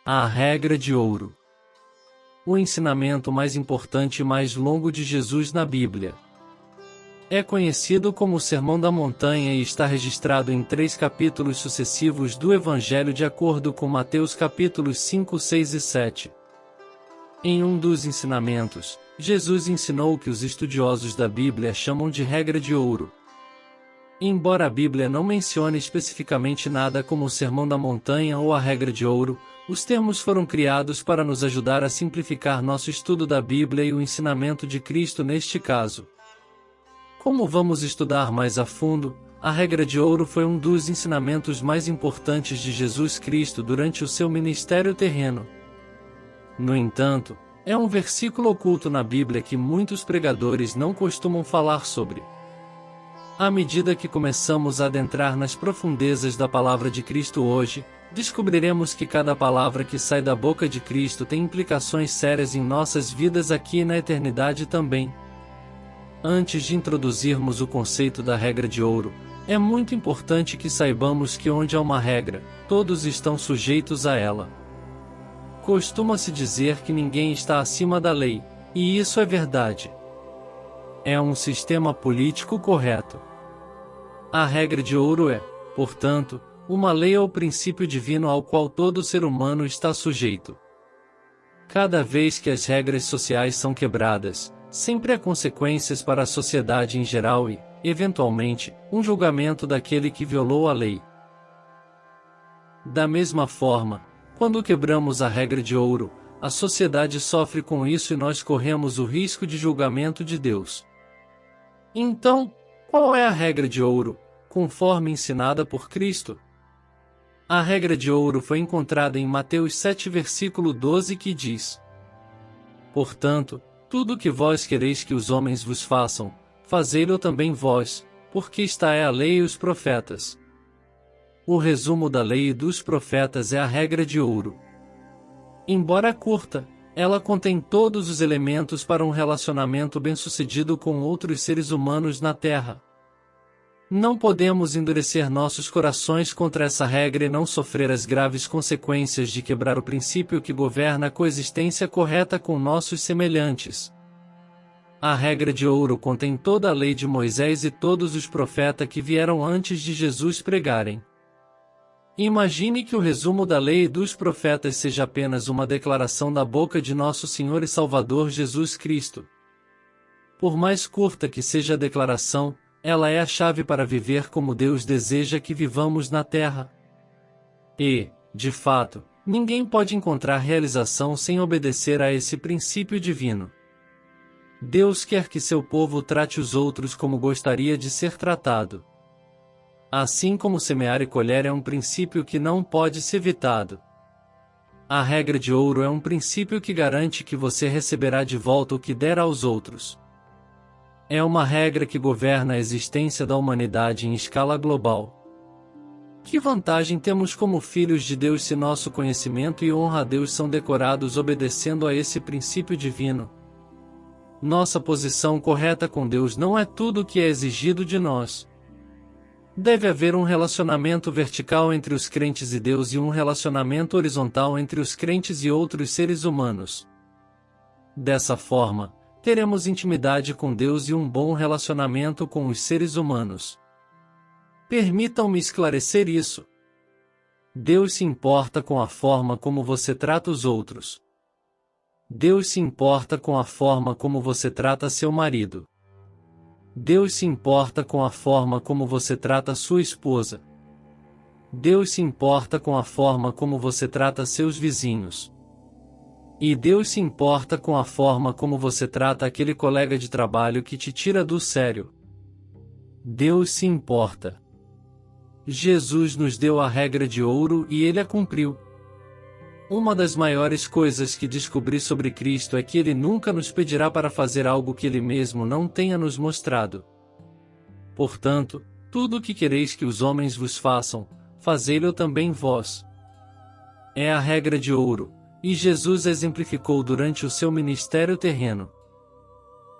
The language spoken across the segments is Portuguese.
A regra de ouro. O ensinamento mais importante e mais longo de Jesus na Bíblia. É conhecido como o Sermão da Montanha e está registrado em 3 capítulos sucessivos do Evangelho de acordo com Mateus capítulos 5, 6 e 7. Em um dos ensinamentos, Jesus ensinou o que os estudiosos da Bíblia chamam de regra de ouro. Embora a Bíblia não mencione especificamente nada como o Sermão da Montanha ou a regra de ouro, os termos foram criados para nos ajudar a simplificar nosso estudo da Bíblia e o ensinamento de Cristo neste caso. Como vamos estudar mais a fundo, a regra de ouro foi um dos ensinamentos mais importantes de Jesus Cristo durante o seu ministério terreno. No entanto, é um versículo oculto na Bíblia que muitos pregadores não costumam falar sobre. À medida que começamos a adentrar nas profundezas da palavra de Cristo hoje, descobriremos que cada palavra que sai da boca de Cristo tem implicações sérias em nossas vidas aqui e na eternidade também. Antes de introduzirmos o conceito da regra de ouro, é muito importante que saibamos que onde há uma regra, todos estão sujeitos a ela. Costuma-se dizer que ninguém está acima da lei, e isso é verdade. É um sistema político correto. A regra de ouro é, portanto, uma lei ou princípio divino ao qual todo ser humano está sujeito. Cada vez que as regras sociais são quebradas, sempre há consequências para a sociedade em geral e, eventualmente, um julgamento daquele que violou a lei. Da mesma forma, quando quebramos a regra de ouro, a sociedade sofre com isso e nós corremos o risco de julgamento de Deus. Então, qual é a regra de ouro, conforme ensinada por Cristo? A regra de ouro foi encontrada em Mateus 7 versículo 12 que diz: Portanto, tudo o que vós quereis que os homens vos façam, fazei-lo também vós, porque esta é a lei e os profetas. O resumo da lei e dos profetas é a regra de ouro. Embora curta, ela contém todos os elementos para um relacionamento bem-sucedido com outros seres humanos na Terra. Não podemos endurecer nossos corações contra essa regra e não sofrer as graves consequências de quebrar o princípio que governa a coexistência correta com nossos semelhantes. A regra de ouro contém toda a lei de Moisés e todos os profetas que vieram antes de Jesus pregarem. Imagine que o resumo da lei e dos profetas seja apenas uma declaração da boca de nosso Senhor e Salvador Jesus Cristo. Por mais curta que seja a declaração, ela é a chave para viver como Deus deseja que vivamos na Terra. E, de fato, ninguém pode encontrar realização sem obedecer a esse princípio divino. Deus quer que seu povo trate os outros como gostaria de ser tratado. Assim como semear e colher é um princípio que não pode ser evitado. A regra de ouro é um princípio que garante que você receberá de volta o que der aos outros. É uma regra que governa a existência da humanidade em escala global. Que vantagem temos como filhos de Deus se nosso conhecimento e honra a Deus são decorados obedecendo a esse princípio divino? Nossa posição correta com Deus não é tudo o que é exigido de nós. Deve haver um relacionamento vertical entre os crentes e Deus e um relacionamento horizontal entre os crentes e outros seres humanos. Dessa forma, teremos intimidade com Deus e um bom relacionamento com os seres humanos. Permitam-me esclarecer isso. Deus se importa com a forma como você trata os outros. Deus se importa com a forma como você trata seu marido. Deus se importa com a forma como você trata sua esposa. Deus se importa com a forma como você trata seus vizinhos. E Deus se importa com a forma como você trata aquele colega de trabalho que te tira do sério. Deus se importa. Jesus nos deu a regra de ouro e ele a cumpriu. Uma das maiores coisas que descobri sobre Cristo é que ele nunca nos pedirá para fazer algo que ele mesmo não tenha nos mostrado. Portanto, tudo o que quereis que os homens vos façam, fazei-lo também vós. É a regra de ouro, e Jesus exemplificou durante o seu ministério terreno.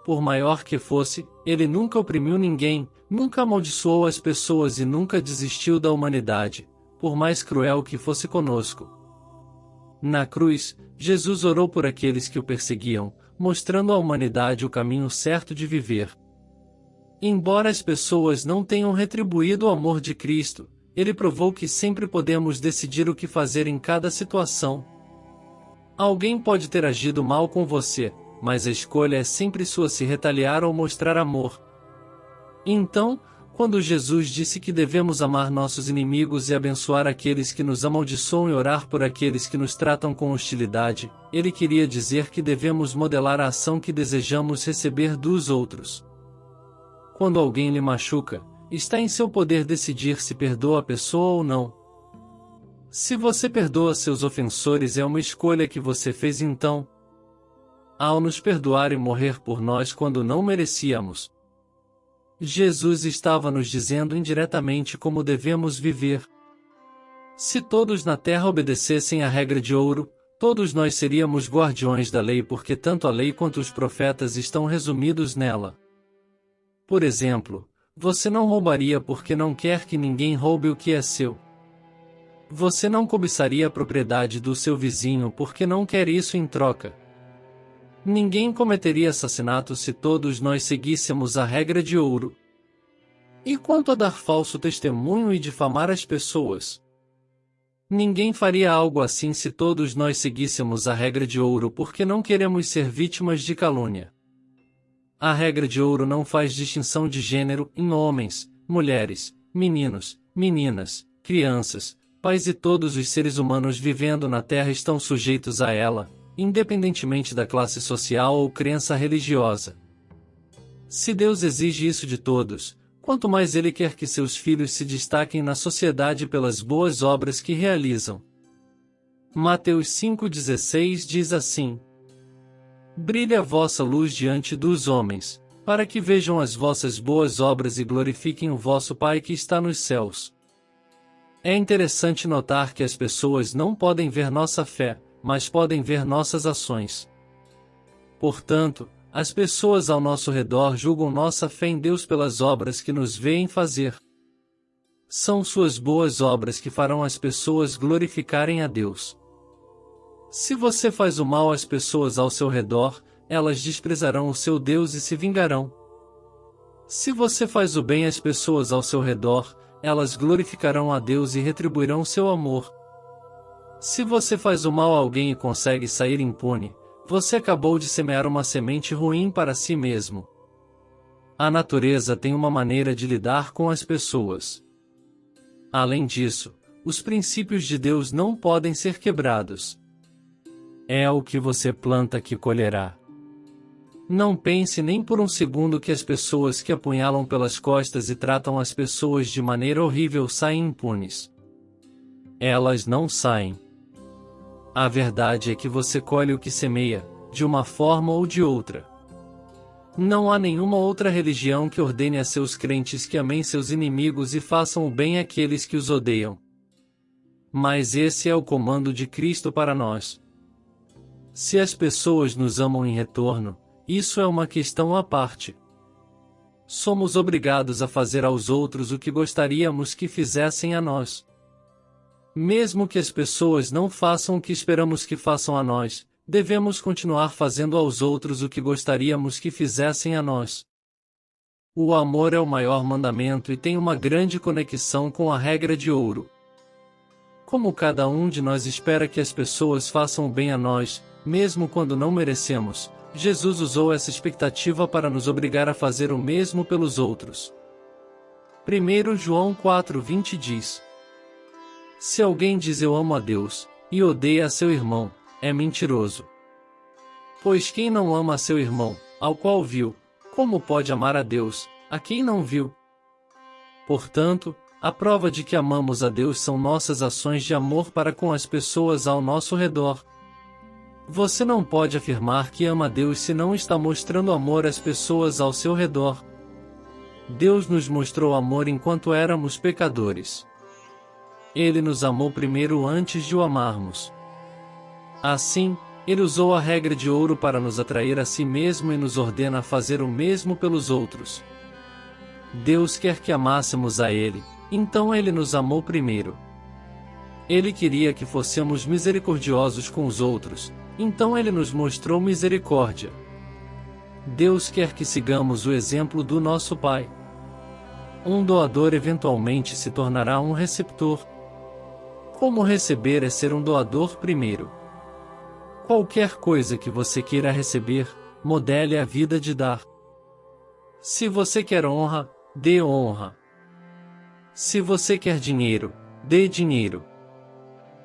Por maior que fosse, ele nunca oprimiu ninguém, nunca amaldiçoou as pessoas e nunca desistiu da humanidade, por mais cruel que fosse conosco. Na cruz, Jesus orou por aqueles que o perseguiam, mostrando à humanidade o caminho certo de viver. Embora as pessoas não tenham retribuído o amor de Cristo, ele provou que sempre podemos decidir o que fazer em cada situação. Alguém pode ter agido mal com você, mas a escolha é sempre sua se retaliar ou mostrar amor. Então, quando Jesus disse que devemos amar nossos inimigos e abençoar aqueles que nos amaldiçoam e orar por aqueles que nos tratam com hostilidade, ele queria dizer que devemos modelar a ação que desejamos receber dos outros. Quando alguém lhe machuca, está em seu poder decidir se perdoa a pessoa ou não. Se você perdoa seus ofensores, é uma escolha que você fez então. Ao nos perdoar e morrer por nós quando não merecíamos, Jesus estava nos dizendo indiretamente como devemos viver. Se todos na terra obedecessem à regra de ouro, todos nós seríamos guardiões da lei, porque tanto a lei quanto os profetas estão resumidos nela. Por exemplo, você não roubaria porque não quer que ninguém roube o que é seu. Você não cobiçaria a propriedade do seu vizinho porque não quer isso em troca. Ninguém cometeria assassinato se todos nós seguíssemos a regra de ouro. E quanto a dar falso testemunho e difamar as pessoas? Ninguém faria algo assim se todos nós seguíssemos a regra de ouro porque não queremos ser vítimas de calúnia. A regra de ouro não faz distinção de gênero em homens, mulheres, meninos, meninas, crianças, pais, e todos os seres humanos vivendo na Terra estão sujeitos a ela, independentemente da classe social ou crença religiosa. Se Deus exige isso de todos, quanto mais Ele quer que seus filhos se destaquem na sociedade pelas boas obras que realizam. Mateus 5,16 diz assim: Brilhe a vossa luz diante dos homens, para que vejam as vossas boas obras e glorifiquem o vosso Pai que está nos céus. É interessante notar que as pessoas não podem ver nossa fé, mas podem ver nossas ações. Portanto, as pessoas ao nosso redor julgam nossa fé em Deus pelas obras que nos veem fazer. São suas boas obras que farão as pessoas glorificarem a Deus. Se você faz o mal às pessoas ao seu redor, elas desprezarão o seu Deus e se vingarão. Se você faz o bem às pessoas ao seu redor, elas glorificarão a Deus e retribuirão seu amor. Se você faz o mal a alguém e consegue sair impune, você acabou de semear uma semente ruim para si mesmo. A natureza tem uma maneira de lidar com as pessoas. Além disso, os princípios de Deus não podem ser quebrados. É o que você planta que colherá. Não pense nem por um segundo que as pessoas que apunhalam pelas costas e tratam as pessoas de maneira horrível saem impunes. Elas não saem. A verdade é que você colhe o que semeia, de uma forma ou de outra. Não há nenhuma outra religião que ordene a seus crentes que amem seus inimigos e façam o bem àqueles que os odeiam. Mas esse é o comando de Cristo para nós. Se as pessoas nos amam em retorno, isso é uma questão à parte. Somos obrigados a fazer aos outros o que gostaríamos que fizessem a nós. Mesmo que as pessoas não façam o que esperamos que façam a nós, devemos continuar fazendo aos outros o que gostaríamos que fizessem a nós. O amor é o maior mandamento e tem uma grande conexão com a regra de ouro. Como cada um de nós espera que as pessoas façam o bem a nós, mesmo quando não merecemos, Jesus usou essa expectativa para nos obrigar a fazer o mesmo pelos outros. 1 João 4,20 diz: Se alguém diz eu amo a Deus, e odeia a seu irmão, é mentiroso. Pois quem não ama a seu irmão, ao qual viu, como pode amar a Deus, a quem não viu? Portanto, a prova de que amamos a Deus são nossas ações de amor para com as pessoas ao nosso redor. Você não pode afirmar que ama a Deus se não está mostrando amor às pessoas ao seu redor. Deus nos mostrou amor enquanto éramos pecadores. Ele nos amou primeiro antes de o amarmos. Assim, Ele usou a regra de ouro para nos atrair a si mesmo e nos ordena a fazer o mesmo pelos outros. Deus quer que amássemos a Ele, então Ele nos amou primeiro. Ele queria que fôssemos misericordiosos com os outros, então ele nos mostrou misericórdia. Deus quer que sigamos o exemplo do nosso Pai. Um doador eventualmente se tornará um receptor. Como receber é ser um doador primeiro. Qualquer coisa que você queira receber, modele a vida de dar. Se você quer honra, dê honra. Se você quer dinheiro, dê dinheiro.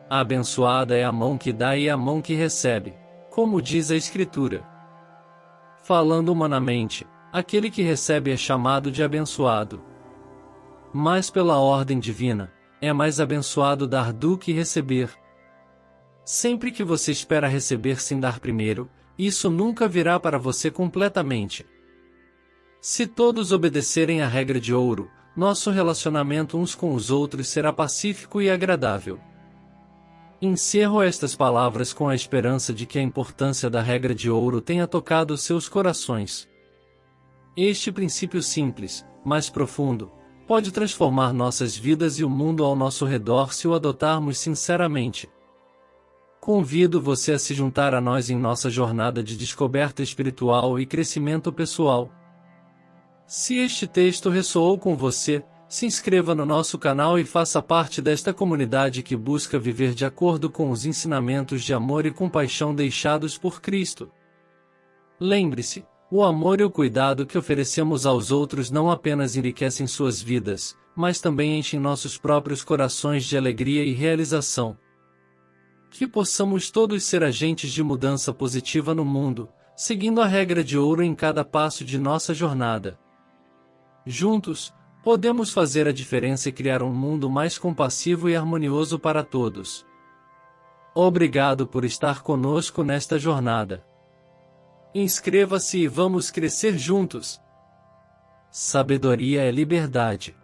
Abençoada é a mão que dá e a mão que recebe, como diz a Escritura. Falando humanamente, aquele que recebe é chamado de abençoado. Mas pela ordem divina, é mais abençoado dar do que receber. Sempre que você espera receber sem dar primeiro, isso nunca virá para você completamente. Se todos obedecerem à regra de ouro, nosso relacionamento uns com os outros será pacífico e agradável. Encerro estas palavras com a esperança de que a importância da regra de ouro tenha tocado seus corações. Este princípio simples, mas profundo, pode transformar nossas vidas e o mundo ao nosso redor se o adotarmos sinceramente. Convido você a se juntar a nós em nossa jornada de descoberta espiritual e crescimento pessoal. Se este texto ressoou com você, se inscreva no nosso canal e faça parte desta comunidade que busca viver de acordo com os ensinamentos de amor e compaixão deixados por Cristo. Lembre-se, o amor e o cuidado que oferecemos aos outros não apenas enriquecem suas vidas, mas também enchem nossos próprios corações de alegria e realização. Que possamos todos ser agentes de mudança positiva no mundo, seguindo a regra de ouro em cada passo de nossa jornada. Juntos, podemos fazer a diferença e criar um mundo mais compassivo e harmonioso para todos. Obrigado por estar conosco nesta jornada. Inscreva-se e vamos crescer juntos. Sabedoria é liberdade.